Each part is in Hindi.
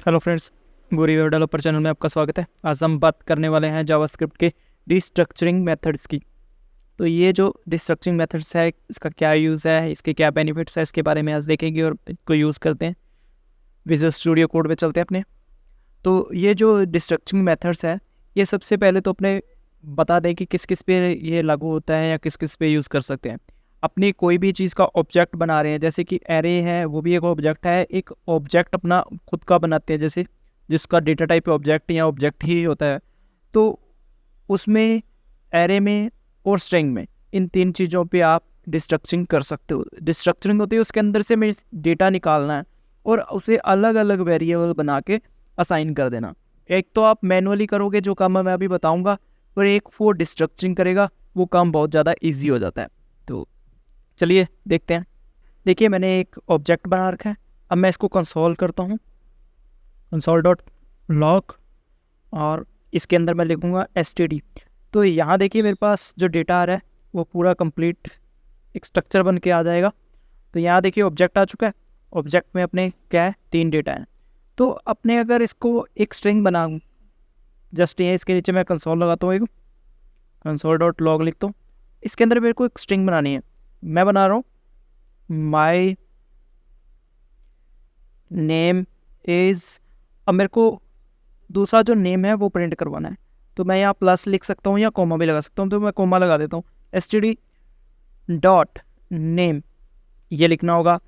हेलो फ्रेंड्स, गुरी वेब डेवलपर चैनल में आपका स्वागत है। आज हम बात करने वाले हैं जावास्क्रिप्ट के डिस्ट्रक्चरिंग मेथड्स की। तो ये जो डिस्ट्रक्चरिंग मेथड्स है, इसका क्या यूज़ है, इसके क्या बेनिफिट्स है, इसके बारे में आज देखेंगे और इसको यूज़ करते हैं। विजुअल स्टूडियो कोड पे चलते हैं अपने। तो ये जो डिस्ट्रक्चरिंग मेथड्स है, ये सबसे पहले तो अपने बता दें कि किस किस पे ये लागू होता है या किस किस पे यूज़ कर सकते हैं। अपनी कोई भी चीज़ का ऑब्जेक्ट बना रहे हैं, जैसे कि एरे है, वो भी एक ऑब्जेक्ट है। एक ऑब्जेक्ट अपना खुद का बनाते हैं, जैसे जिसका डेटा टाइप ऑब्जेक्ट या ऑब्जेक्ट ही होता है। तो उसमें एरे में और स्ट्रिंग में, इन तीन चीज़ों पे आप डिस्ट्रक्चरिंग कर सकते हो। डिस्ट्रक्चरिंग होती है उसके अंदर से हमें डेटा निकालना है और उसे अलग अलग वेरिएबल बना के असाइन कर देना। एक तो आप मैनुअली करोगे, जो काम मैं अभी बताऊंगा, और एक वो डिस्ट्रक्चरिंग करेगा, वो काम बहुत ज़्यादा ईजी हो जाता है। तो चलिए देखते हैं। देखिए, मैंने एक ऑब्जेक्ट बना रखा है। अब मैं इसको कंसोल करता हूँ, console.log, और इसके अंदर मैं लिखूँगा std। तो यहाँ देखिए मेरे पास जो डेटा आ रहा है वो पूरा कंप्लीट एक स्ट्रक्चर बन के आ जाएगा। तो यहाँ देखिए ऑब्जेक्ट आ चुका है। ऑब्जेक्ट में अपने क्या है, 3 डेटा हैं। तो अपने अगर इसको एक स्ट्रिंग बनाऊँ, जस्ट ये इसके नीचे मैं कंसोल लगाता हूँ, एक console.log लिखता हूँ। इसके अंदर मेरे को एक स्ट्रिंग बनानी है। मैं बना रहा हूँ माई नेम इज़। अब मेरे को दूसरा जो नेम है वो प्रिंट करवाना है, तो मैं यहाँ प्लस लिख सकता हूँ या कोमा भी लगा सकता हूँ। तो मैं कोमा लगा देता हूँ, std डॉट नेम ये लिखना होगा।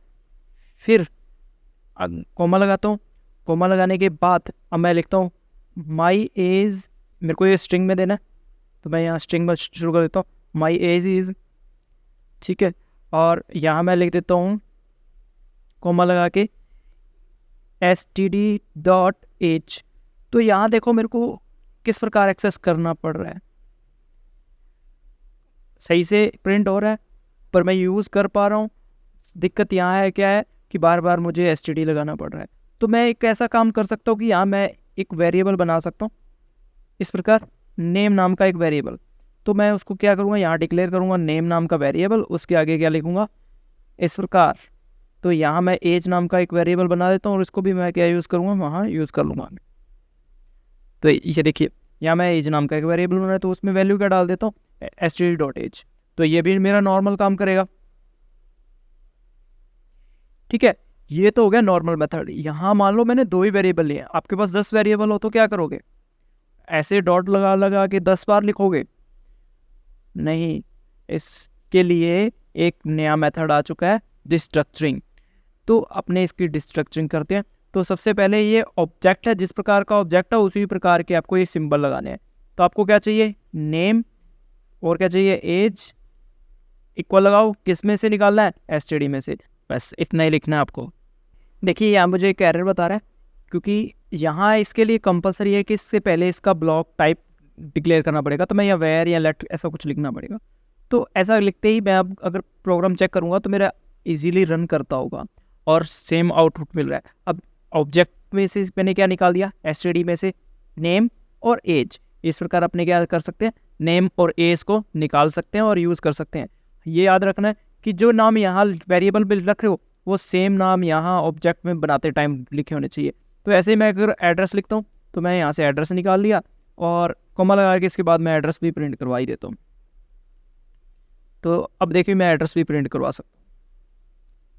फिर कोमा लगाता हूँ। कोमा लगाने के बाद अब मैं लिखता हूँ माई एज। मेरे को ये स्ट्रिंग में देना है, तो मैं यहाँ स्ट्रिंग में शुरू कर देता हूँ, माई एज इज़। ठीक है, और यहाँ मैं लिख देता हूँ कोमा लगा के std डॉट एज। तो यहाँ देखो मेरे को किस प्रकार एक्सेस करना पड़ रहा है। सही से प्रिंट हो रहा है, पर मैं यूज़ कर पा रहा हूँ। दिक्कत यहाँ है क्या है कि बार बार मुझे std लगाना पड़ रहा है। तो मैं एक ऐसा काम कर सकता हूँ कि यहाँ मैं एक वेरिएबल बना सकता हूँ इस प्रकार, नेम नाम का एक वेरिएबल। तो मैं उसको क्या करूँगा, यहाँ डिक्लेयर करूँगा नेम नाम का वेरिएबल। उसके आगे क्या लिखूँगा, इस प्रकार। तो यहाँ मैं एज नाम का एक वेरिएबल बना देता हूँ और इसको भी मैं क्या यूज़ करूँगा, वहाँ यूज़ कर लूँगा। तो ये देखिए, यहाँ मैं एज नाम का एक वेरिएबल बना है, तो उसमें वैल्यू क्या डाल देता हूँ, std डॉट एज। तो ये भी मेरा नॉर्मल काम करेगा। ठीक है, ये तो हो गया नॉर्मल मेथड। यहाँ मान लो मैंने 2 ही वेरिएबल लिए। आपके पास 10 वेरिएबल हो तो क्या करोगे, ऐसे डॉट लगा लगा के 10 बार लिखोगे? नहीं, इसके लिए एक नया मेथड आ चुका है, डिस्ट्रक्चरिंग। तो अपने इसकी डिस्ट्रक्चरिंग करते हैं। तो सबसे पहले ये ऑब्जेक्ट है, जिस प्रकार का ऑब्जेक्ट है उसी प्रकार के आपको ये सिंबल लगाने हैं। तो आपको क्या चाहिए, नेम, और क्या चाहिए, एज। इक्वल लगाओ, किस में से निकालना है, std में से। बस इतना ही लिखना है आपको। देखिए यहाँ मुझे एक एरर बता रहा है, क्योंकि यहाँ इसके लिए कंपलसरी है कि इससे पहले इसका ब्लॉक टाइप डिक्लेयर करना पड़ेगा। तो मैं या वेयर या लेट ऐसा कुछ लिखना पड़ेगा। तो ऐसा लिखते ही मैं अब अगर प्रोग्राम चेक करूँगा तो मेरा इजीली रन करता होगा और सेम आउटपुट मिल रहा है। अब ऑब्जेक्ट में से मैंने क्या निकाल दिया, std में से नेम और एज। इस प्रकार अपने क्या कर सकते हैं, नेम और एज को निकाल सकते हैं और यूज़ कर सकते हैं। ये याद रखना है कि जो नाम यहाँ वेरिएबल में रख रहे हो वो सेम नाम यहाँ ऑब्जेक्ट में बनाते टाइम लिखे होने चाहिए। तो ऐसे ही मैं अगर एड्रेस लिखता हूँ तो मैं यहाँ से एड्रेस निकाल लिया और कॉमा लगा के इसके बाद मैं एड्रेस भी प्रिंट करवा ही देता हूँ। तो अब देखिए मैं एड्रेस भी प्रिंट करवा सकता हूँ।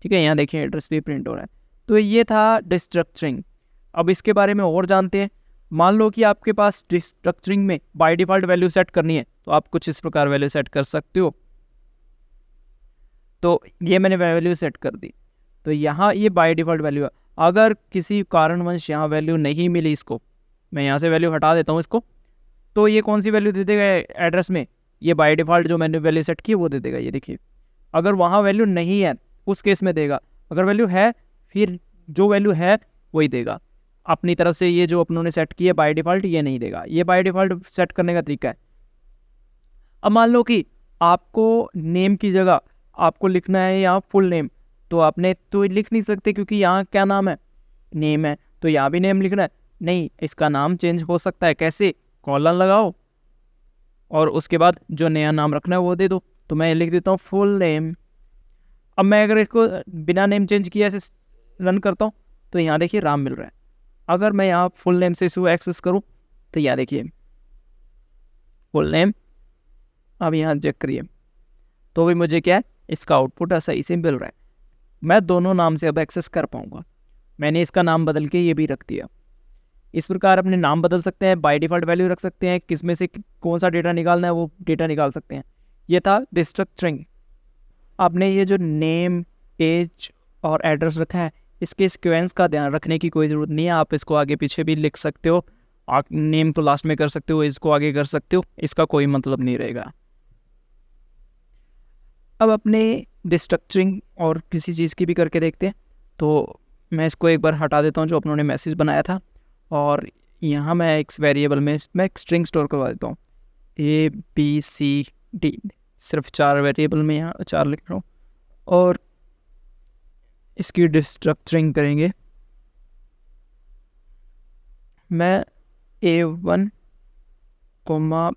ठीक है, यहाँ देखिए एड्रेस भी प्रिंट हो रहा है। तो ये था डिस्ट्रक्चरिंग। अब इसके बारे में और जानते हैं। मान लो कि आपके पास डिस्ट्रक्चरिंग में बाय डिफ़ॉल्ट वैल्यू सेट करनी है, तो आप कुछ इस प्रकार वैल्यू सेट कर सकते हो। तो ये मैंने वैल्यू सेट कर दी। तो यहाँ ये बाय डिफ़ॉल्ट वैल्यू है। अगर किसी कारणवश यहाँ वैल्यू नहीं मिली, इसको मैं यहाँ से वैल्यू हटा देता हूँ इसको, तो ये कौन सी वैल्यू दे देगा एड्रेस में, ये बाय डिफ़ॉल्ट जो मैंने वैल्यू सेट की है वो दे देगा। ये देखिए, अगर वहाँ वैल्यू नहीं है उस केस में देगा, अगर वैल्यू है फिर जो वैल्यू है वही देगा। अपनी तरफ से ये जो अपनों ने सेट की है बाय डिफ़ॉल्ट, ये नहीं देगा। ये बाय डिफ़ॉल्ट सेट करने का तरीका है। अब मान लो कि आपको नेम की जगह आपको लिखना है यहाँ फुल नेम, तो आपने तो लिख नहीं सकते क्योंकि यहाँ क्या नाम है, नेम है। तो यहाँ भी नेम लिखना है, नहीं, इसका नाम चेंज हो सकता है। कैसे, कॉलन लगाओ और उसके बाद जो नया नाम रखना है वो दे दो। तो मैं लिख देता हूँ फुल नेम। अब मैं अगर इसको बिना नेम चेंज किया ऐसे रन करता हूँ तो यहाँ देखिए राम मिल रहा है। अगर मैं यहाँ फुल नेम से इसको एक्सेस करूँ तो यहाँ देखिए फुल नेम, अब यहाँ चेक करिए तो भी मुझे क्या है, इसका आउटपुट सही से मिल रहा है। मैं दोनों नाम से अब एक्सेस कर पाऊँगा। मैंने इसका नाम बदल के ये भी रख दिया। इस प्रकार अपने नाम बदल सकते हैं, बाय डिफ़ॉल्ट वैल्यू रख सकते हैं, किस में से कौन सा डेटा निकालना है वो डेटा निकाल सकते हैं। ये था डिस्ट्रक्चरिंग। आपने ये जो नेम, एज और एड्रेस रखा है, इसके सीक्वेंस का ध्यान रखने की कोई ज़रूरत नहीं है। आप इसको आगे पीछे भी लिख सकते हो, आप नेम को लास्ट में कर सकते हो, इसको आगे कर सकते हो, इसका कोई मतलब नहीं रहेगा। अब अपने डिस्ट्रक्चरिंग और किसी चीज़ की भी करके देखते हैं। तो मैं इसको एक बार हटा देता हूँ जो अपनों ने मैसेज बनाया था, और यहाँ मैं एक वेरिएबल में मैं एक स्ट्रिंग स्टोर करवा देता हूँ, ABCD, सिर्फ 4 वेरिएबल में यहाँ 4 लिख रहा हूँ। और इसकी डिस्ट्रक्चरिंग करेंगे, मैं A1,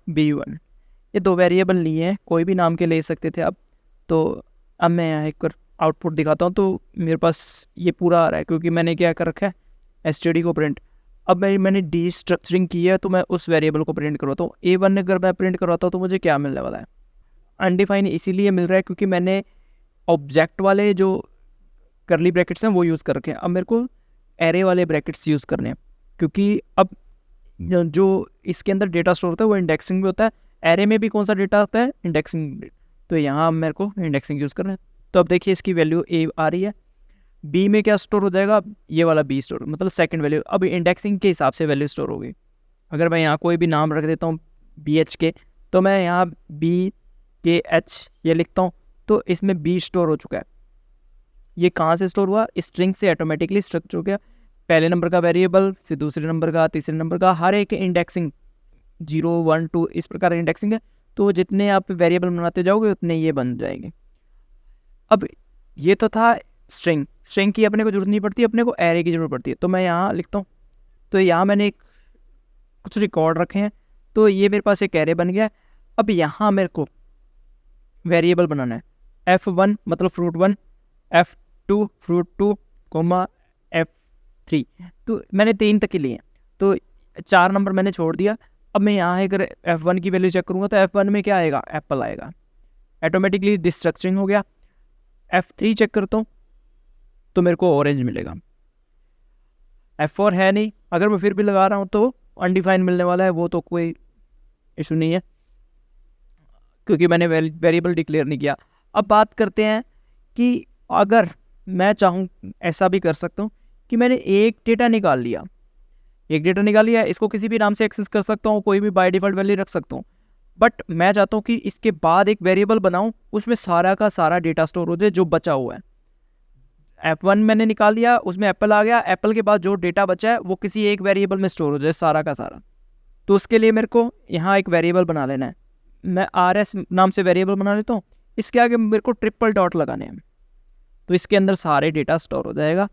B1, ये 2 वेरिएबल लिए हैं, कोई भी नाम के ले सकते थे आप। तो अब मैं यहाँ एक आउटपुट दिखाता हूँ। तो मेरे पास ये पूरा आ रहा है क्योंकि मैंने क्या कर रखा है, std को प्रिंट। अब मैंने डिस्ट्रक्चरिंग की है तो मैं उस वेरिएबल को प्रिंट करवाता हूँ। A1 अगर मैं प्रिंट करवाता हूँ तो मुझे क्या मिलने वाला है, अनडिफाइन इसीलिए मिल रहा है क्योंकि मैंने ऑब्जेक्ट वाले जो करली ब्रैकेट्स हैं वो यूज़ कर रखे हैं। अब मेरे को एरे वाले ब्रैकेट्स यूज़ करने हैं क्योंकि अब जो इसके अंदर डेटा स्टोर होता है वो इंडेक्सिंग भी होता है, एरे में भी कौन सा डेटा होता है, इंडेक्सिंग। तो यहाँ मेरे को इंडेक्सिंग यूज़ करना है। तो अब देखिए इसकी वैल्यू A आ रही है, बी में क्या स्टोर हो जाएगा, ये वाला बी स्टोर, मतलब सेकंड वैल्यू। अब इंडेक्सिंग के हिसाब से वैल्यू स्टोर होगी। अगर मैं यहाँ कोई भी नाम रख देता हूँ BH तो मैं यहाँ BKH ये लिखता हूँ तो इसमें बी स्टोर हो चुका है। ये कहाँ से स्टोर हुआ, स्ट्रिंग से ऑटोमेटिकली स्ट्रक्चर हो गया। पहले नंबर का वेरिएबल, फिर दूसरे नंबर का, तीसरे नंबर का, हर एक इंडेक्सिंग 0, 1, 2 इस प्रकार इंडेक्सिंग है। तो जितने आप वेरिएबल बनाते जाओगे उतने ये बन जाएंगे। अब ये तो था स्ट्रिंग की अपने को जरूरत नहीं पड़ती, अपने को एरे की जरूरत पड़ती है। तो मैं यहाँ लिखता हूँ, तो यहाँ मैंने कुछ रिकॉर्ड रखे हैं, तो ये मेरे पास एक एरे बन गया है। अब यहाँ मेरे को वेरिएबल बनाना है, F1 मतलब फ्रूट 1, F2 फ्रूट 2, F3। तो मैंने 3 तक ही लिए हैं, तो 4 नंबर मैंने छोड़ दिया। अब मैं यहाँ अगर F1 की वैल्यू चेक करूँगा तो F1 में क्या आएगा, एप्पल आएगा, ऑटोमेटिकली डिस्ट्रक्चरिंग हो गया। F3 चेक करता हूँ तो मेरे को ऑरेंज मिलेगा। F4 है नहीं, अगर मैं फिर भी लगा रहा हूँ तो अनडिफाइन मिलने वाला है, वो तो कोई इशू नहीं है क्योंकि मैंने वेरिएबल डिक्लेयर नहीं किया। अब बात करते हैं कि अगर मैं चाहूँ ऐसा भी कर सकता हूँ कि मैंने एक डेटा निकाल लिया, इसको किसी भी नाम से एक्सेस कर सकता हूँ, कोई भी बाय डिफ़ॉल्ट वैल्यू रख सकता हूँ। बट मैं चाहता हूँ कि इसके बाद एक वेरिएबल बनाऊँ, उसमें सारा का सारा डेटा स्टोर हो जाए जो बचा हुआ है। F1 मैंने निकाल लिया, उसमें एप्पल आ गया, एप्पल के बाद जो डेटा बचा है वो किसी एक वेरिएबल में स्टोर हो जाए सारा का सारा। तो उसके लिए मेरे को यहाँ एक वेरिएबल बना लेना है। मैं RS नाम से वेरिएबल बना लेता हूँ, इसके आगे मेरे को ट्रिपल डॉट लगाने हैं, तो इसके अंदर सारे डेटा स्टोर हो जाएगा।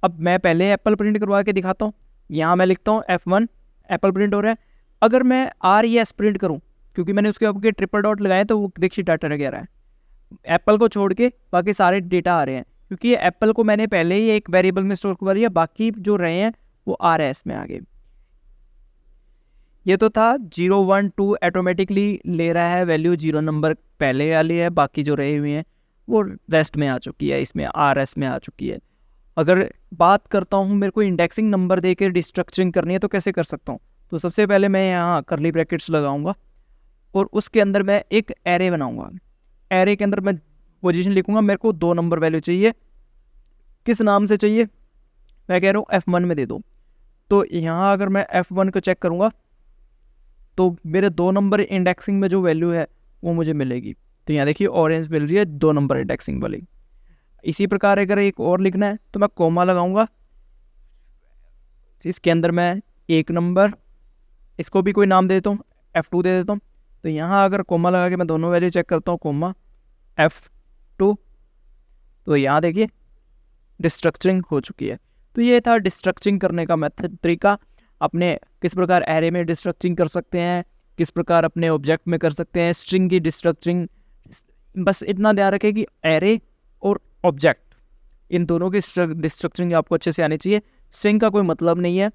अब मैं पहले एप्पल प्रिंट करवा के दिखाता हूँ। यहाँ मैं लिखता हूँ F1 एप्पल प्रिंट हो रहा है। अगर मैं RES प्रिंट करूँ, क्योंकि मैंने उसके आगे ट्रिपल डॉट लगाए तो वो देखिए डाटा लग रहा है, एप्पल को छोड़ के बाकी सारे डेटा आ रहे हैं क्योंकि एप्पल को मैंने पहले ही एक वेरिएबल में स्टोर करवा लिया, बाकी जो रहे हैं वो RS में आ गए। ये तो था 0, 1, 2 ऑटोमेटिकली ले रहा है वैल्यू, 0 नंबर पहले वाली है, बाकी जो रहे हुए हैं वो रेस्ट में आ चुकी है, इसमें RS में आ चुकी है। अगर बात करता हूँ मेरे को इंडेक्सिंग नंबर देकर डिस्ट्रक्चरिंग करनी है तो कैसे कर सकता हूँ, तो सबसे पहले मैं यहाँ करली ब्रैकेट्स लगाऊंगा और उसके अंदर मैं एक एरे बनाऊंगा। एरे के अंदर मैं पोजीशन लिखूंगा, मेरे को 2 नंबर वैल्यू चाहिए, किस नाम से चाहिए, मैं कह रहा हूँ F1 में दे दो। तो यहाँ अगर मैं F1 को चेक करूँगा तो मेरे 2 नंबर इंडेक्सिंग में जो वैल्यू है वो मुझे मिलेगी। तो यहाँ देखिए ऑरेंज मिल रही है 2 नंबर इंडेक्सिंग वाली। इसी प्रकार अगर एक और लिखना है तो मैं कोमा लगाऊंगा, इसके अंदर मैं 1 नंबर, इसको भी कोई नाम दे देता हूँ, F2 दे देता हूँ। तो यहाँ अगर कोमा लगा के मैं दोनों वैल्यू चेक करता हूँ, कोमा F2, तो यहाँ देखिए डिस्ट्रक्चरिंग हो चुकी है। तो ये था डिस्ट्रक्चरिंग करने का मेथड, तरीका। अपने किस प्रकार एरे में डिस्ट्रक्चरिंग कर सकते हैं, किस प्रकार अपने ऑब्जेक्ट में कर सकते हैं स्ट्रिंग की डिस्ट्रक्चरिंग। बस इतना ध्यान रखें कि एरे और ऑब्जेक्ट इन दोनों की डिस्ट्रक्चरिंग आपको अच्छे से आनी चाहिए। स्ट्रिंग का कोई मतलब नहीं है,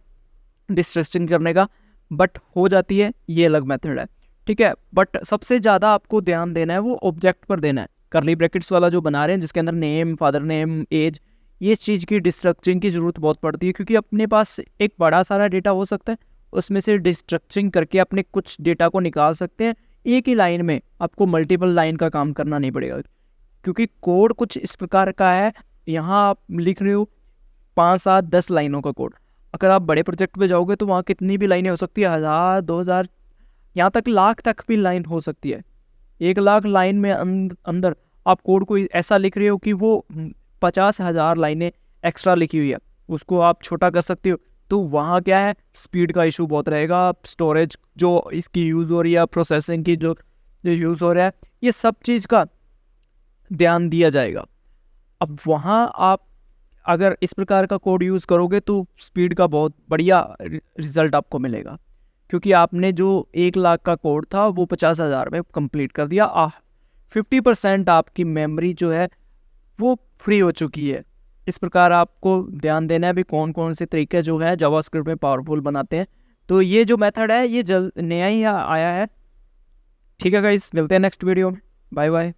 डिस्ट्रेस्टिंग करने का, बट हो जाती है, ये अलग मेथड है, ठीक है। बट सबसे ज़्यादा आपको ध्यान देना है वो ऑब्जेक्ट पर देना है। करली ब्रैकेट्स वाला जो बना रहे हैं जिसके अंदर नेम, फादर नेम, एज, ये चीज़ की डिस्ट्रक्चरिंग की ज़रूरत बहुत पड़ती है, क्योंकि अपने पास एक बड़ा सारा डेटा हो सकता है, उसमें से डिस्ट्रक्चरिंग करके अपने कुछ डेटा को निकाल सकते हैं एक ही लाइन में। आपको मल्टीपल लाइन का काम करना नहीं पड़ेगा, क्योंकि कोड कुछ इस प्रकार का है। यहाँ आप लिख रहे हो 5, 7, 10 लाइनों का कोड, अगर आप बड़े प्रोजेक्ट पे जाओगे तो वहाँ कितनी भी लाइनें हो सकती है, 1000, 2000, यहाँ तक लाख तक भी लाइन हो सकती है। 1 लाख लाइन में अंदर आप कोड को ऐसा लिख रहे हो कि वो 50,000 लाइनें एक्स्ट्रा लिखी हुई है, उसको आप छोटा कर सकते हो। तो वहाँ क्या है, स्पीड का इशू बहुत रहेगा, स्टोरेज जो इसकी यूज़ हो रही है, प्रोसेसिंग की जो यूज़ हो रहा है, ये सब चीज़ का ध्यान दिया जाएगा। अब वहाँ आप अगर इस प्रकार का कोड यूज़ करोगे तो स्पीड का बहुत बढ़िया रिजल्ट आपको मिलेगा, क्योंकि आपने जो 1 लाख का कोड था वो 50,000 में कंप्लीट कर दिया। 50% आपकी मेमोरी जो है वो फ्री हो चुकी है। इस प्रकार आपको ध्यान देना है भी कौन कौन से तरीके जो है जावास्क्रिप्ट में पावरफुल बनाते हैं। तो ये जो मेथड है ये नया ही आया है। ठीक है गाइस, मिलते हैं नेक्स्ट वीडियो में। Bye bye.